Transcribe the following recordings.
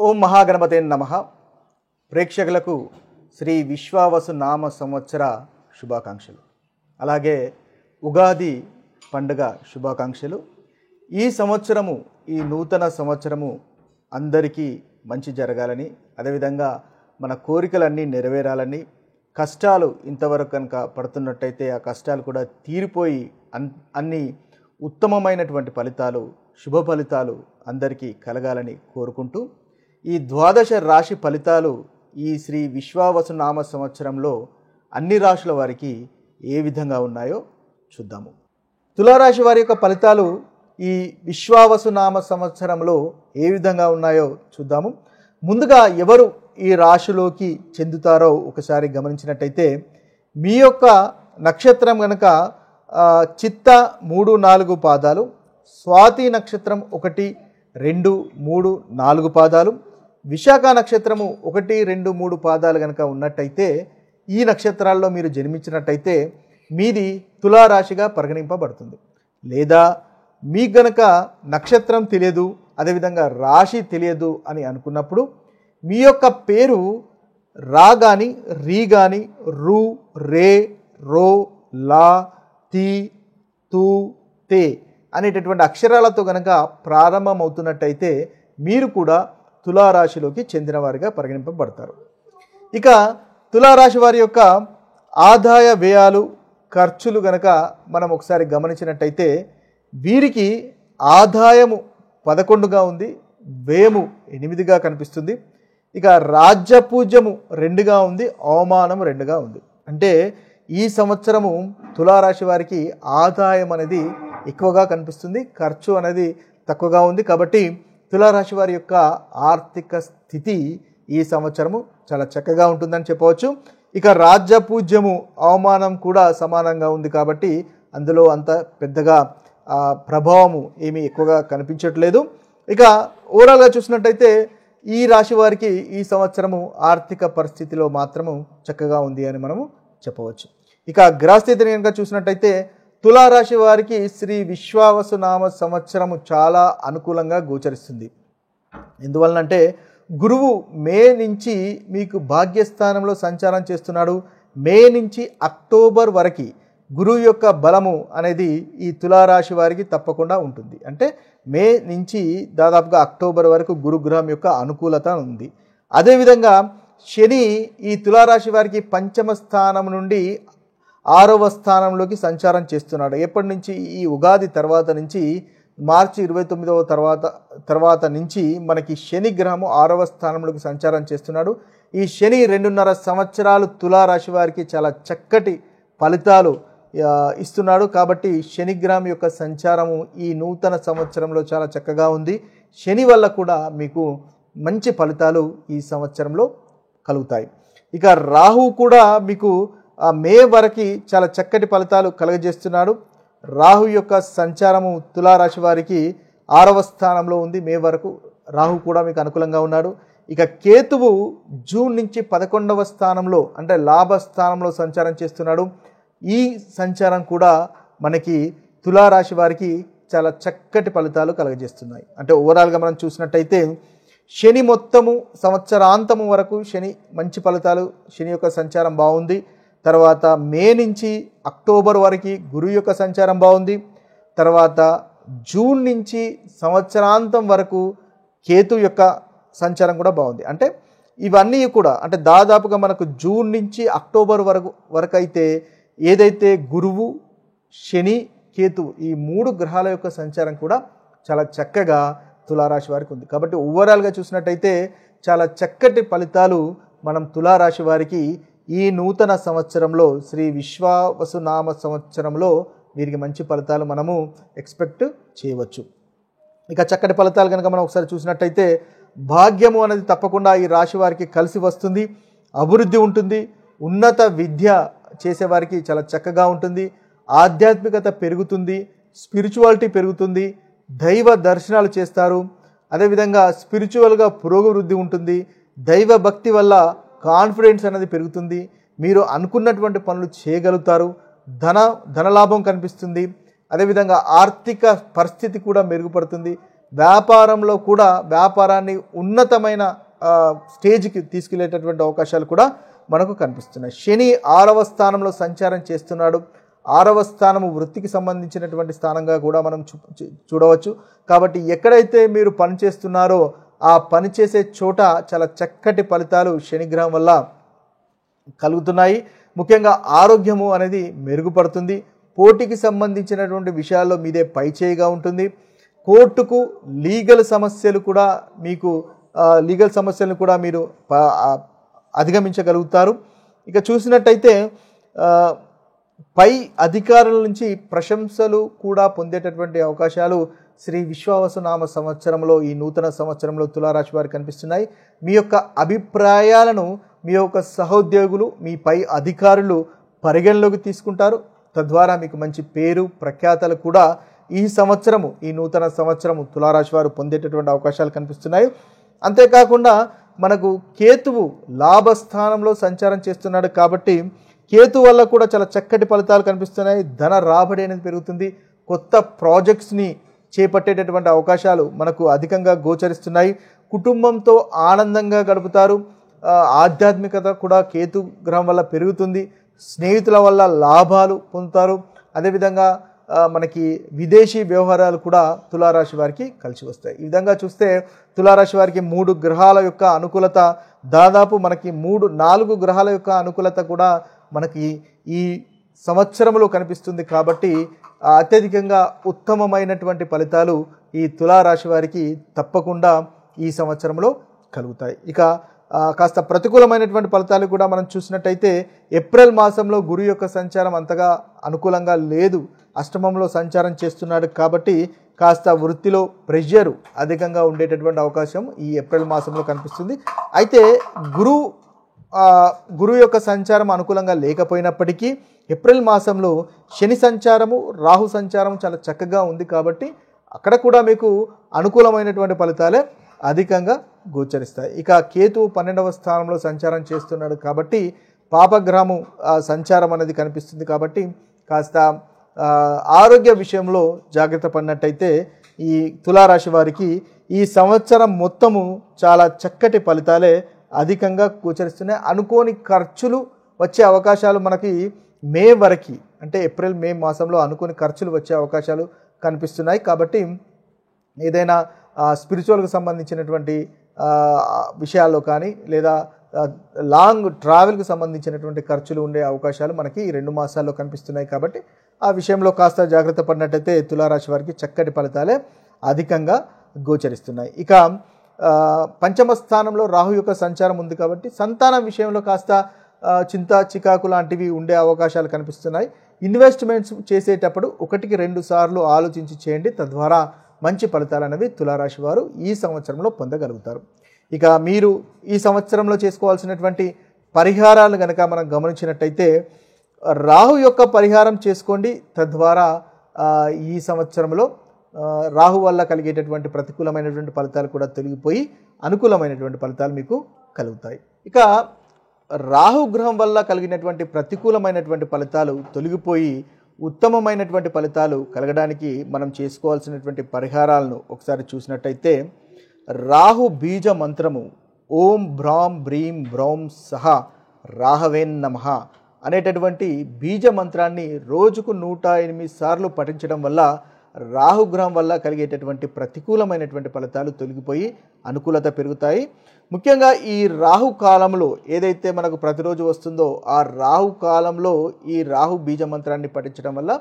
ఓం మహాగణపతే నమః. ప్రేక్షకులకు శ్రీ విశ్వావసు నామ సంవత్సర శుభాకాంక్షలు, అలాగే ఉగాది పండుగ శుభాకాంక్షలు. ఈ సంవత్సరము, ఈ నూతన సంవత్సరము అందరికీ మంచి జరగాలని, అదేవిధంగా మన కోరికలన్నీ నెరవేరాలని, కష్టాలు ఇంతవరకు కనుక పడుతున్నట్టయితే ఆ కష్టాలు కూడా తీరిపోయి అన్ని ఉత్తమమైనటువంటి ఫలితాలు, శుభ ఫలితాలు అందరికీ కలగాలని కోరుకుంటూ, ఈ ద్వాదశ రాశి ఫలితాలు ఈ శ్రీ విశ్వావసు నామ సంవత్సరంలో అన్ని రాశుల వారికి ఏ విధంగా ఉన్నాయో చూద్దాము. తులారాశి వారి యొక్క ఫలితాలు ఈ విశ్వావసు నామ సంవత్సరంలో ఏ విధంగా ఉన్నాయో చూద్దాము. ముందుగా ఎవరు ఈ రాశిలోకి చెందుతారో ఒకసారి గమనించినట్టయితే, మీ యొక్క నక్షత్రం కనుక చిత్త 3, 4 పాదాలు, స్వాతి నక్షత్రం 1, 2, 3, 4 పాదాలు, విశాఖ నక్షత్రము 1, 2, 3 పాదాలు కనుక ఉన్నట్టయితే, ఈ నక్షత్రాల్లో మీరు జన్మించినట్టయితే మీది తులారాశిగా పరిగణింపబడుతుంది. లేదా మీకు గనక నక్షత్రం తెలియదు, అదేవిధంగా రాశి తెలియదు అని అనుకున్నప్పుడు మీ యొక్క పేరు రా కానీ, రీ కానీ, రు, రే, రో, లా, తి, తు, తే అనేటటువంటి అక్షరాలతో కనుక ప్రారంభమవుతున్నట్టయితే మీరు కూడా తులారాశిలోకి చెందినవారిగా పరిగణింపబడతారు. ఇక తులారాశి వారి యొక్క ఆదాయ వ్యయాలు, ఖర్చులు గనక మనం ఒకసారి గమనించినట్టయితే, వీరికి ఆదాయము 11గా ఉంది, వ్యయము 8గా కనిపిస్తుంది. ఇక రాజ్యపూజ్యము 2గా ఉంది, అవమానం 2గా ఉంది. అంటే ఈ సంవత్సరము తులారాశి వారికి ఆదాయం అనేది ఎక్కువగా కనిపిస్తుంది, ఖర్చు అనేది తక్కువగా ఉంది. కాబట్టి తులారాశి వారి యొక్క ఆర్థిక స్థితి ఈ సంవత్సరము చాలా చక్కగా ఉంటుందని చెప్పవచ్చు. ఇక రాజ్యపూజ్యము, అవమానం కూడా సమానంగా ఉంది. కాబట్టి అందులో అంత పెద్దగా ప్రభావము ఏమీ ఎక్కువగా కనిపించట్లేదు. ఇక ఓవరాల్గా చూసినట్టయితే ఈ రాశి వారికి ఈ సంవత్సరము ఆర్థిక పరిస్థితిలో మాత్రము చక్కగా ఉంది అని మనము చెప్పవచ్చు. ఇక గ్రహస్థితిని కనుక చూసినట్టయితే తులారాశి వారికి శ్రీ విశ్వావసు నామ సంవత్సరము చాలా అనుకూలంగా గోచరిస్తుంది. ఎందువలనంటే గురువు మే నుంచి మీకు భాగ్యస్థానంలో సంచారం చేస్తున్నాడు. మే నుంచి అక్టోబర్ వరకు గురువు యొక్క బలము అనేది ఈ తులారాశి వారికి తప్పకుండా ఉంటుంది. అంటే మే నుంచి దాదాపుగా అక్టోబర్ వరకు గురుగ్రహం యొక్క అనుకూలత ఉంది. అదేవిధంగా శని ఈ తులారాశి వారికి 5వ స్థానం నుండి 6వ స్థానంలోకి సంచారం చేస్తున్నాడు. ఎప్పటి నుంచి? ఈ ఉగాది తర్వాత నుంచి, మార్చి 29వ తర్వాత నుంచి మనకి శని గ్రహము 6వ స్థానంలోకి సంచారం చేస్తున్నాడు. ఈ శని 2.5 సంవత్సరాలు తులారాశి వారికి చాలా చక్కటి ఫలితాలు ఇస్తున్నాడు. కాబట్టి శని గ్రహం యొక్క సంచారము ఈ నూతన సంవత్సరంలో చాలా చక్కగా ఉంది. శని వల్ల కూడా మీకు మంచి ఫలితాలు ఈ సంవత్సరంలో కలుగుతాయి. ఇక రాహు కూడా మీకు మే వరకు చాలా చక్కటి ఫలితాలు కలుగజేస్తున్నాడు. రాహు యొక్క సంచారము తులారాశి వారికి 6వ స్థానంలో ఉంది. మే వరకు రాహు కూడా మీకు అనుకూలంగా ఉన్నాడు. ఇక కేతువు జూన్ నుంచి 11వ స్థానంలో, అంటే లాభస్థానంలో సంచారం చేస్తున్నాడు. ఈ సంచారం కూడా మనకి తులారాశి వారికి చాలా చక్కటి ఫలితాలు కలుగజేస్తున్నాయి. అంటే ఓవరాల్గా మనం చూసినట్టయితే శని మొత్తము సంవత్సరాంతము వరకు శని మంచి ఫలితాలు, శని యొక్క సంచారం బాగుంది. తర్వాత మే నుంచి అక్టోబర్ వరకు గురువు యొక్క సంచారం బాగుంది. తర్వాత జూన్ నుంచి సంవత్సరాంతం వరకు కేతు యొక్క సంచారం కూడా బాగుంది. అంటే ఇవన్నీ కూడా, అంటే దాదాపుగా మనకు జూన్ నుంచి అక్టోబర్ వరకు అయితే ఏదైతే గురువు, శని, కేతు ఈ 3 గ్రహాల యొక్క సంచారం కూడా చాలా చక్కగా తులారాశి వారికి ఉంది. కాబట్టి ఓవరాల్గా చూసినట్టయితే చాలా చక్కటి ఫలితాలు మనం తులారాశి వారికి ఈ నూతన సంవత్సరంలో, శ్రీ విశ్వావసు నామ సంవత్సరంలో వీరికి మంచి ఫలితాలు మనము ఎక్స్పెక్ట్ చేయవచ్చు. ఇక చక్కటి ఫలితాలు కనుక మనం ఒకసారి చూసినట్టయితే భాగ్యము అనేది తప్పకుండా ఈ రాశి వారికి కలిసి వస్తుంది. అభివృద్ధి ఉంటుంది. ఉన్నత విద్య చేసేవారికి చాలా చక్కగా ఉంటుంది. ఆధ్యాత్మికత పెరుగుతుంది. స్పిరిచువాలిటీ పెరుగుతుంది. దైవ దర్శనాలు చేస్తారు. అదేవిధంగా స్పిరిచువల్గా పురోగవృద్ధి ఉంటుంది. దైవ భక్తి వల్ల కాన్ఫిడెన్స్ అనేది పెరుగుతుంది. మీరు అనుకున్నటువంటి పనులు చేయగలుగుతారు. ధనలాభం కనిపిస్తుంది. అదేవిధంగా ఆర్థిక పరిస్థితి కూడా మెరుగుపడుతుంది. వ్యాపారంలో కూడా వ్యాపారాన్ని ఉన్నతమైన స్టేజ్కి తీసుకెళ్లేటటువంటి అవకాశాలు కూడా మనకు కనిపిస్తున్నాయి. శని 6వ స్థానంలో సంచారం చేస్తున్నాడు. 6వ స్థానము వృత్తికి సంబంధించినటువంటి స్థానంగా కూడా మనం చూడవచ్చు. కాబట్టి ఎక్కడైతే మీరు పని చేస్తున్నారో ఆ పని చేసే చోట చాలా చక్కటి ఫలితాలు శనిగ్రహం వల్ల కలుగుతున్నాయి. ముఖ్యంగా ఆరోగ్యము అనేది మెరుగుపడుతుంది. పోటీకి సంబంధించినటువంటి విషయాల్లో మీదే పైచేయిగా ఉంటుంది. కోర్టుకు లీగల్ సమస్యలను కూడా మీరు అధిగమించగలుగుతారు. ఇక చూసినట్టయితే పై అధికారుల నుంచి ప్రశంసలు కూడా పొందేటటువంటి అవకాశాలు శ్రీ విశ్వావసునామ సంవత్సరంలో, ఈ నూతన సంవత్సరంలో తులారాశి వారికి కనిపిస్తున్నాయి. మీ యొక్క అభిప్రాయాలను మీ యొక్క సహోద్యోగులు, మీ పై అధికారులు పరిగణలోకి తీసుకుంటారు. తద్వారా మీకు మంచి పేరు ప్రఖ్యాతలు కూడా ఈ సంవత్సరము, ఈ నూతన సంవత్సరము తులారాశి వారు పొందేటటువంటి అవకాశాలు కనిపిస్తున్నాయి. అంతేకాకుండా మనకు కేతువు లాభస్థానంలో సంచారం చేస్తున్నాడు కాబట్టి కేతు వల్ల కూడా చాలా చక్కటి ఫలితాలు కనిపిస్తున్నాయి. ధన రాబడి అనేది పెరుగుతుంది. కొత్త ప్రాజెక్ట్స్ని చేపట్టేటటువంటి అవకాశాలు మనకు అధికంగా గోచరిస్తున్నాయి. కుటుంబంతో ఆనందంగా గడుపుతారు. ఆధ్యాత్మికత కూడా కేతు గ్రహం వల్ల పెరుగుతుంది. స్నేహితుల వల్ల లాభాలు పొందుతారు. అదేవిధంగా మనకి విదేశీ వ్యవహారాలు కూడా తులారాశి వారికి కలిసి వస్తాయి. ఈ విధంగా చూస్తే తులారాశి వారికి 3 గ్రహాల యొక్క అనుకూలత, దాదాపు మనకి 4 గ్రహాల యొక్క అనుకూలత కూడా మనకి ఈ సంవత్సరంలో కనిపిస్తుంది. కాబట్టి అత్యధికంగా ఉత్తమమైనటువంటి ఫలితాలు ఈ తులారాశి వారికి తప్పకుండా ఈ సంవత్సరంలో కలుగుతాయి. ఇక కాస్త ప్రతికూలమైనటువంటి ఫలితాలు కూడా మనం చూసినట్టయితే ఏప్రిల్ మాసంలో గురు యొక్క సంచారం అంతగా అనుకూలంగా లేదు. అష్టమంలో సంచారం చేస్తున్నాడు కాబట్టి కాస్త వృత్తిలో ప్రెషర్ అధికంగా ఉండేటటువంటి అవకాశం ఈ ఏప్రిల్ మాసంలో కనిపిస్తుంది. అయితే గురు యొక్క సంచారం అనుకూలంగా లేకపోయినప్పటికీ ఏప్రిల్ మాసంలో శని సంచారము, రాహు సంచారం చాలా చక్కగా ఉంది కాబట్టి అక్కడ కూడా మీకు అనుకూలమైనటువంటి ఫలితాలే అధికంగా గోచరిస్తాయి. ఇక కేతు 12వ స్థానంలో సంచారం చేస్తున్నాడు కాబట్టి పాపగ్రహము సంచారం అనేది కనిపిస్తుంది. కాబట్టి కాస్త ఆరోగ్య విషయంలో జాగ్రత్త పడినట్టయితే ఈ తులారాశి వారికి ఈ సంవత్సరం మొత్తము చాలా చక్కటి ఫలితాలే అధికంగా గోచరిస్తున్నాయి. అనుకోని ఖర్చులు వచ్చే అవకాశాలు మనకి మే వరకు, అంటే ఏప్రిల్ మే మాసంలో అనుకోని ఖర్చులు వచ్చే అవకాశాలు కనిపిస్తున్నాయి. కాబట్టి ఏదైనా స్పిరిచువల్కి సంబంధించినటువంటి విషయాల్లో కానీ లేదా లాంగ్ ట్రావెల్కి సంబంధించినటువంటి ఖర్చులు ఉండే అవకాశాలు మనకి ఈ 2 మాసాల్లో కనిపిస్తున్నాయి. కాబట్టి ఆ విషయంలో కాస్త జాగ్రత్త పడినట్టయితే తులారాశి వారికి చక్కటి ఫలితాలే అధికంగా గోచరిస్తున్నాయి. ఇక పంచమ స్థానంలో రాహు యొక్క సంచారం ఉంది కాబట్టి సంతానం విషయంలో కాస్త చింత చికాకు లాంటివి ఉండే అవకాశాలు కనిపిస్తున్నాయి. ఇన్వెస్ట్మెంట్స్ చేసేటప్పుడు 1కి 2 సార్లు ఆలోచించి చేయండి. తద్వారా మంచి ఫలితాలు అనేవి తులారాశి వారు ఈ సంవత్సరంలో పొందగలుగుతారు. ఇక మీరు ఈ సంవత్సరంలో చేసుకోవాల్సినటువంటి పరిహారాలు కనుక మనం గమనించినట్టయితే రాహు యొక్క పరిహారం చేసుకోండి. తద్వారా ఈ సంవత్సరంలో రాహు వల్ల కలిగేటటువంటి ప్రతికూలమైనటువంటి ఫలితాలు కూడా తొలగిపోయి అనుకూలమైనటువంటి ఫలితాలు మీకు కలుగుతాయి. ఇక రాహు గ్రహం వల్ల కలిగినటువంటి ప్రతికూలమైనటువంటి ఫలితాలు తొలగిపోయి ఉత్తమమైనటువంటి ఫలితాలు కలగడానికి మనం చేసుకోవాల్సినటువంటి పరిహారాలను ఒకసారి చూసినట్టయితే రాహు బీజ మంత్రము ఓం భ్రాం బ్రీం బ్రౌం సహ రాహవేన్ నమః అనేటటువంటి బీజ మంత్రాన్ని రోజుకు 108 సార్లు పఠించడం వల్ల రాహుగ్రహం వల్ల కలిగేటటువంటి ప్రతికూలమైనటువంటి ఫలితాలు తొలగిపోయి అనుకూలత పెరుగుతాయి. ముఖ్యంగా ఈ రాహు కాలంలో ఏదైతే మనకు ప్రతిరోజు వస్తుందో ఆ రాహు కాలంలో ఈ రాహు బీజ మంత్రాన్ని పఠించడం వల్ల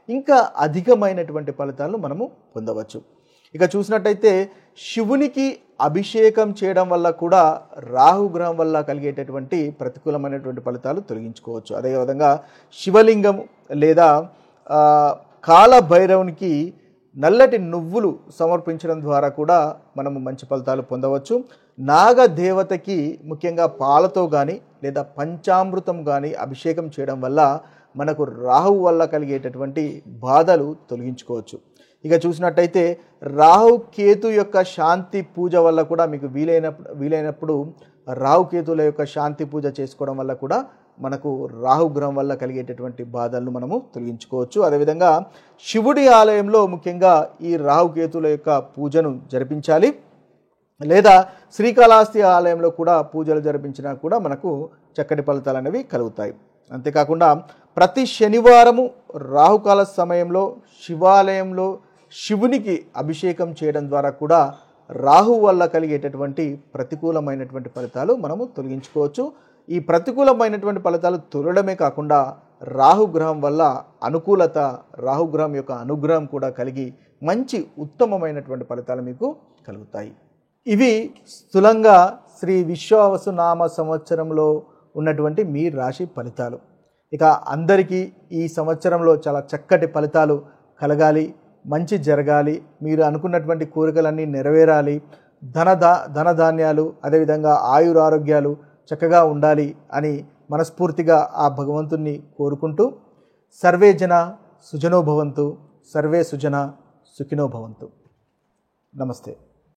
ఇంకా అధికమైనటువంటి ఫలితాలను మనము పొందవచ్చు. ఇక చూసినట్టయితే శివునికి అభిషేకం చేయడం వల్ల కూడా రాహుగ్రహం వల్ల కలిగేటటువంటి ప్రతికూలమైనటువంటి ఫలితాలు తొలగించుకోవచ్చు. అదేవిధంగా శివలింగం లేదా కాలభైరవునికి నల్లటి నువ్వులు సమర్పించడం ద్వారా కూడా మనము మంచి ఫలితాలు పొందవచ్చు. నాగదేవతకి ముఖ్యంగా పాలతో కానీ లేదా పంచామృతం కానీ అభిషేకం చేయడం వల్ల మనకు రాహు వల్ల కలిగేటటువంటి బాధలు తొలగించుకోవచ్చు. ఇక చూసినట్టయితే రాహు కేతు యొక్క శాంతి పూజ వల్ల కూడా మీకు వీలైనప్పుడు రాహు కేతుల యొక్క శాంతి పూజ చేసుకోవడం వల్ల కూడా మనకు రాహుగ్రహం వల్ల కలిగేటటువంటి బాధలను మనము తొలగించుకోవచ్చు. అదేవిధంగా శివుడి ఆలయంలో ముఖ్యంగా ఈ రాహుకేతుల యొక్క పూజను జరిపించాలి. లేదా శ్రీకాళహస్తి ఆలయంలో కూడా పూజలు జరిపించినా కూడా మనకు చక్కటి ఫలితాలు అనేవి కలుగుతాయి. అంతేకాకుండా ప్రతి శనివారము రాహుకాల సమయంలో శివాలయంలో శివునికి అభిషేకం చేయడం ద్వారా కూడా రాహు వల్ల కలిగేటటువంటి ప్రతికూలమైనటువంటి ఫలితాలు మనము తొలగించుకోవచ్చు. ఈ ప్రతికూలమైనటువంటి ఫలితాలు తొలగడమే కాకుండా రాహుగ్రహం వల్ల అనుకూలత, రాహుగ్రహం యొక్క అనుగ్రహం కూడా కలిగి మంచి ఉత్తమమైనటువంటి ఫలితాలు మీకు కలుగుతాయి. ఇవి స్థూలంగా శ్రీ విశ్వావసు నామ సంవత్సరంలో ఉన్నటువంటి మీ రాశి ఫలితాలు. ఇక అందరికీ ఈ సంవత్సరంలో చాలా చక్కటి ఫలితాలు కలగాలి, మంచి జరగాలి, మీరు అనుకున్నటువంటి కోరికలన్నీ నెరవేరాలి, ధనధాన్యాలు అదేవిధంగా ఆయురారోగ్యాలు చక్కగా ఉండాలి అని మనస్ఫూర్తిగా ఆ భగవంతుణ్ణి కోరుకుంటూ సర్వే జన సుజనో భవంతు, సర్వే సుజన సుఖినో భవంతు. నమస్తే.